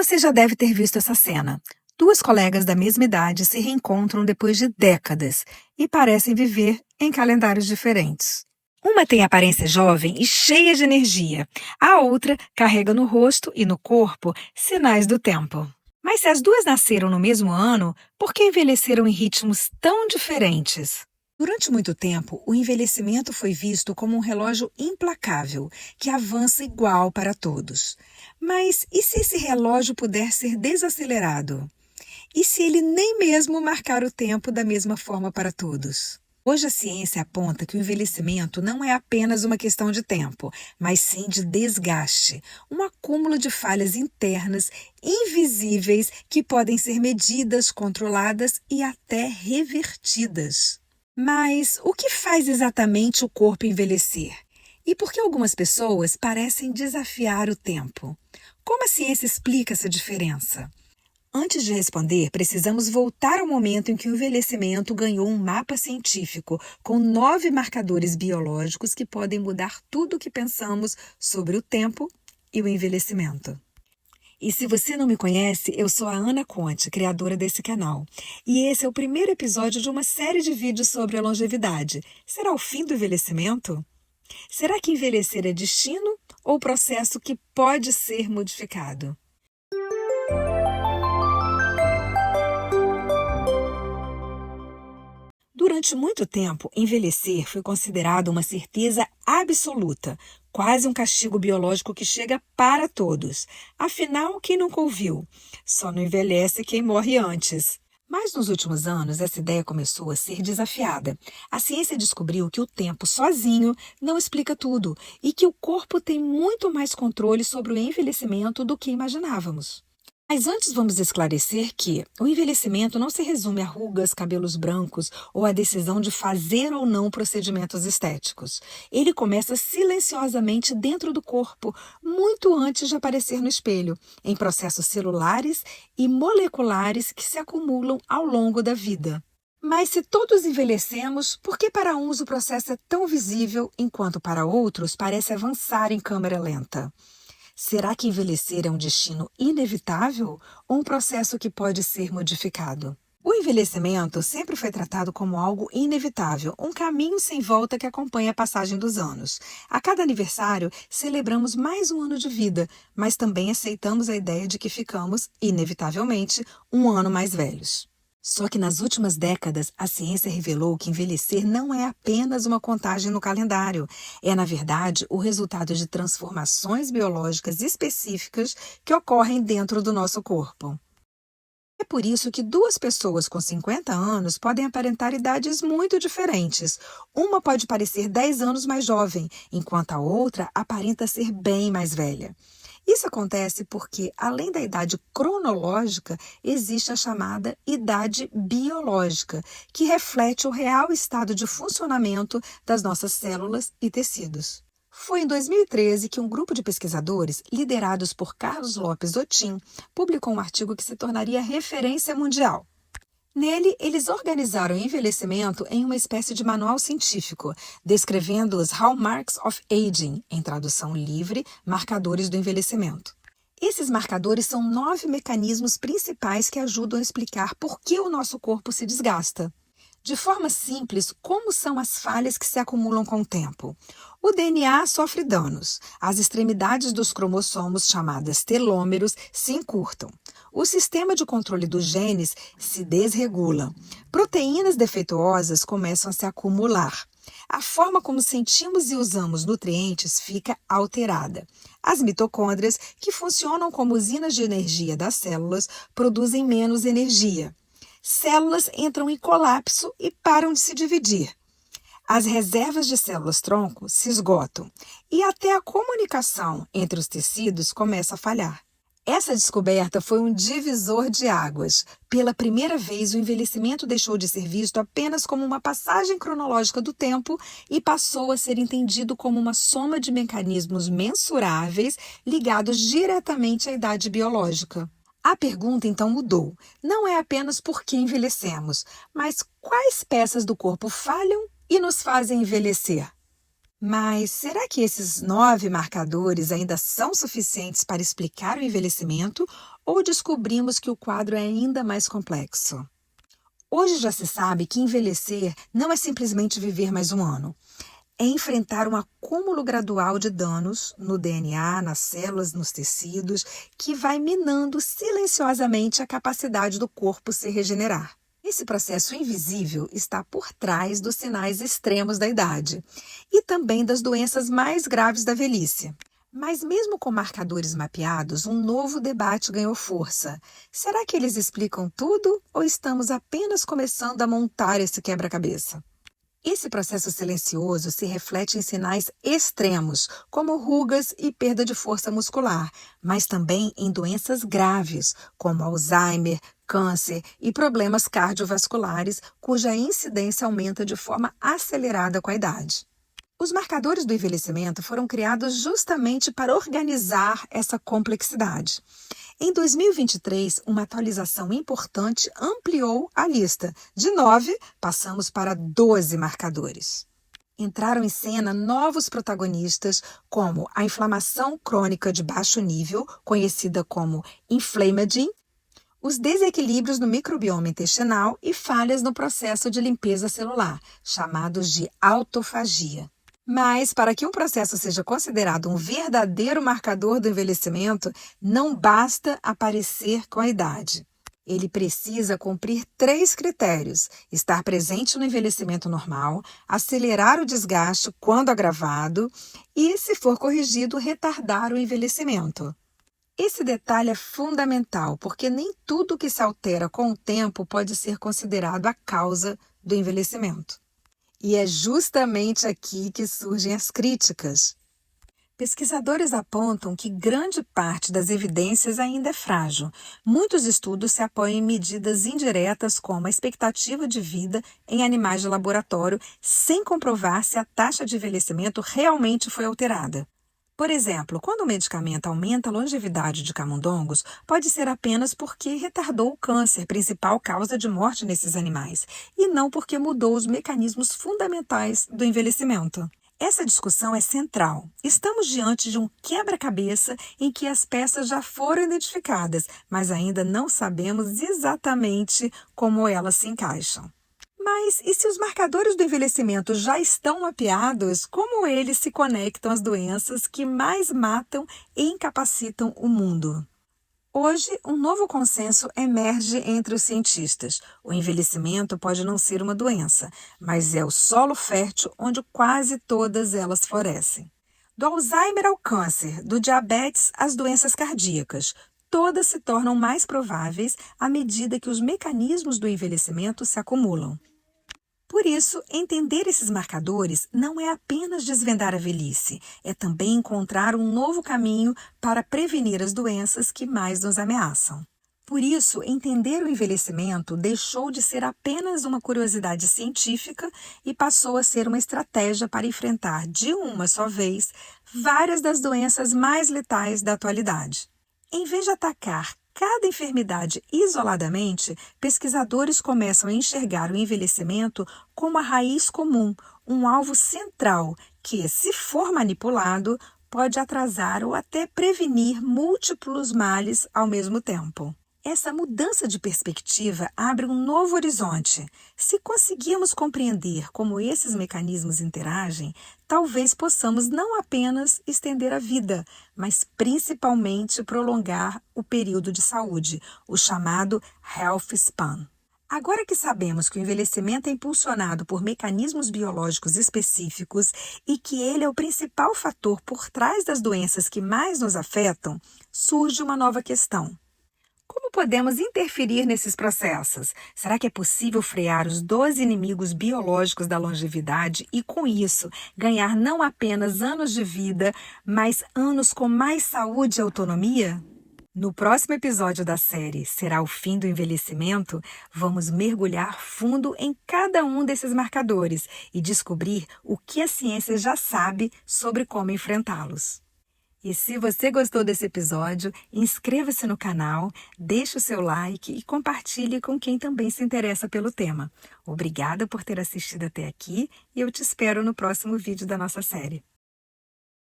Você já deve ter visto essa cena. Duas colegas da mesma idade se reencontram depois de décadas e parecem viver em calendários diferentes. Uma tem aparência jovem e cheia de energia. A outra carrega no rosto e no corpo sinais do tempo. Mas se as duas nasceram no mesmo ano, por que envelheceram em ritmos tão diferentes? Durante muito tempo, o envelhecimento foi visto como um relógio implacável, que avança igual para todos. Mas e se esse relógio puder ser desacelerado? E se ele nem mesmo marcar o tempo da mesma forma para todos? Hoje a ciência aponta que o envelhecimento não é apenas uma questão de tempo, mas sim de desgaste, um acúmulo de falhas internas invisíveis que podem ser medidas, controladas e até revertidas. Mas o que faz exatamente o corpo envelhecer? E por que algumas pessoas parecem desafiar o tempo? Como a ciência explica essa diferença? Antes de responder, precisamos voltar ao momento em que o envelhecimento ganhou um mapa científico, com 9 marcadores biológicos que podem mudar tudo o que pensamos sobre o tempo e o envelhecimento. E se você não me conhece, eu sou a Ana Conte, criadora desse canal. E esse é o primeiro episódio de uma série de vídeos sobre a longevidade. Será o fim do envelhecimento? Será que envelhecer é destino ou processo que pode ser modificado? Durante muito tempo, envelhecer foi considerado uma certeza absoluta, quase um castigo biológico que chega para todos. Afinal, quem nunca ouviu? Só não envelhece quem morre antes. Mas nos últimos anos, essa ideia começou a ser desafiada. A ciência descobriu que o tempo sozinho não explica tudo e que o corpo tem muito mais controle sobre o envelhecimento do que imaginávamos. Mas antes vamos esclarecer que o envelhecimento não se resume a rugas, cabelos brancos ou a decisão de fazer ou não procedimentos estéticos. Ele começa silenciosamente dentro do corpo, muito antes de aparecer no espelho, em processos celulares e moleculares que se acumulam ao longo da vida. Mas se todos envelhecemos, por que para uns o processo é tão visível, enquanto para outros parece avançar em câmera lenta? Será que envelhecer é um destino inevitável ou um processo que pode ser modificado? O envelhecimento sempre foi tratado como algo inevitável, um caminho sem volta que acompanha a passagem dos anos. A cada aniversário, celebramos mais um ano de vida, mas também aceitamos a ideia de que ficamos, inevitavelmente, um ano mais velhos. Só que nas últimas décadas, a ciência revelou que envelhecer não é apenas uma contagem no calendário. É, na verdade, o resultado de transformações biológicas específicas que ocorrem dentro do nosso corpo. É por isso que duas pessoas com 50 anos podem aparentar idades muito diferentes. Uma pode parecer 10 anos mais jovem, enquanto a outra aparenta ser bem mais velha. Isso acontece porque, além da idade cronológica, existe a chamada idade biológica, que reflete o real estado de funcionamento das nossas células e tecidos. Foi em 2013 que um grupo de pesquisadores, liderados por Carlos Lopes Otin, publicou um artigo que se tornaria referência mundial. Nele, eles organizaram o envelhecimento em uma espécie de manual científico, descrevendo os Hallmarks of Aging, em tradução livre, marcadores do envelhecimento. Esses marcadores são 9 mecanismos principais que ajudam a explicar por que o nosso corpo se desgasta. De forma simples, como são as falhas que se acumulam com o tempo? O DNA sofre danos. As extremidades dos cromossomos, chamadas telômeros, se encurtam. O sistema de controle dos genes se desregula. Proteínas defeituosas começam a se acumular. A forma como sentimos e usamos nutrientes fica alterada. As mitocôndrias, que funcionam como usinas de energia das células, produzem menos energia. Células entram em colapso e param de se dividir. As reservas de células-tronco se esgotam e até a comunicação entre os tecidos começa a falhar. Essa descoberta foi um divisor de águas. Pela primeira vez, o envelhecimento deixou de ser visto apenas como uma passagem cronológica do tempo e passou a ser entendido como uma soma de mecanismos mensuráveis ligados diretamente à idade biológica. A pergunta então mudou. Não é apenas por que envelhecemos, mas quais peças do corpo falham e nos fazem envelhecer? Mas será que esses 9 marcadores ainda são suficientes para explicar o envelhecimento ou descobrimos que o quadro é ainda mais complexo? Hoje já se sabe que envelhecer não é simplesmente viver mais um ano. É enfrentar um acúmulo gradual de danos no DNA, nas células, nos tecidos, que vai minando silenciosamente a capacidade do corpo se regenerar. Esse processo invisível está por trás dos sinais extremos da idade e também das doenças mais graves da velhice. Mas mesmo com marcadores mapeados, um novo debate ganhou força. Será que eles explicam tudo ou estamos apenas começando a montar esse quebra-cabeça? Esse processo silencioso se reflete em sinais extremos, como rugas e perda de força muscular, mas também em doenças graves, como Alzheimer, câncer e problemas cardiovasculares, cuja incidência aumenta de forma acelerada com a idade. Os marcadores do envelhecimento foram criados justamente para organizar essa complexidade. Em 2023, uma atualização importante ampliou a lista. De 9, passamos para 12 marcadores. Entraram em cena novos protagonistas, como a inflamação crônica de baixo nível, conhecida como inflammaging, os desequilíbrios no microbioma intestinal e falhas no processo de limpeza celular, chamados de autofagia. Mas, para que um processo seja considerado um verdadeiro marcador do envelhecimento, não basta aparecer com a idade. Ele precisa cumprir 3 critérios: estar presente no envelhecimento normal, acelerar o desgaste quando agravado e, se for corrigido, retardar o envelhecimento. Esse detalhe é fundamental, porque nem tudo que se altera com o tempo pode ser considerado a causa do envelhecimento. E é justamente aqui que surgem as críticas. Pesquisadores apontam que grande parte das evidências ainda é frágil. Muitos estudos se apoiam em medidas indiretas, como a expectativa de vida em animais de laboratório, sem comprovar se a taxa de envelhecimento realmente foi alterada. Por exemplo, quando o medicamento aumenta a longevidade de camundongos, pode ser apenas porque retardou o câncer, principal causa de morte nesses animais, e não porque mudou os mecanismos fundamentais do envelhecimento. Essa discussão é central. Estamos diante de um quebra-cabeça em que as peças já foram identificadas, mas ainda não sabemos exatamente como elas se encaixam. Mas e se os marcadores do envelhecimento já estão mapeados, como eles se conectam às doenças que mais matam e incapacitam o mundo? Hoje, um novo consenso emerge entre os cientistas. O envelhecimento pode não ser uma doença, mas é o solo fértil onde quase todas elas florescem. Do Alzheimer ao câncer, do diabetes às doenças cardíacas, todas se tornam mais prováveis à medida que os mecanismos do envelhecimento se acumulam. Por isso, entender esses marcadores não é apenas desvendar a velhice, é também encontrar um novo caminho para prevenir as doenças que mais nos ameaçam. Por isso, entender o envelhecimento deixou de ser apenas uma curiosidade científica e passou a ser uma estratégia para enfrentar de uma só vez várias das doenças mais letais da atualidade. Em vez de atacar cada enfermidade isoladamente, pesquisadores começam a enxergar o envelhecimento como a raiz comum, um alvo central que, se for manipulado, pode atrasar ou até prevenir múltiplos males ao mesmo tempo. Essa mudança de perspectiva abre um novo horizonte. Se conseguirmos compreender como esses mecanismos interagem, talvez possamos não apenas estender a vida, mas principalmente prolongar o período de saúde, o chamado health span. Agora que sabemos que o envelhecimento é impulsionado por mecanismos biológicos específicos e que ele é o principal fator por trás das doenças que mais nos afetam, surge uma nova questão. Como podemos interferir nesses processos? Será que é possível frear os 12 inimigos biológicos da longevidade e, com isso, ganhar não apenas anos de vida, mas anos com mais saúde e autonomia? No próximo episódio da série Será o Fim do Envelhecimento, vamos mergulhar fundo em cada um desses marcadores e descobrir o que a ciência já sabe sobre como enfrentá-los. E se você gostou desse episódio, inscreva-se no canal, deixe o seu like e compartilhe com quem também se interessa pelo tema. Obrigada por ter assistido até aqui e eu te espero no próximo vídeo da nossa série.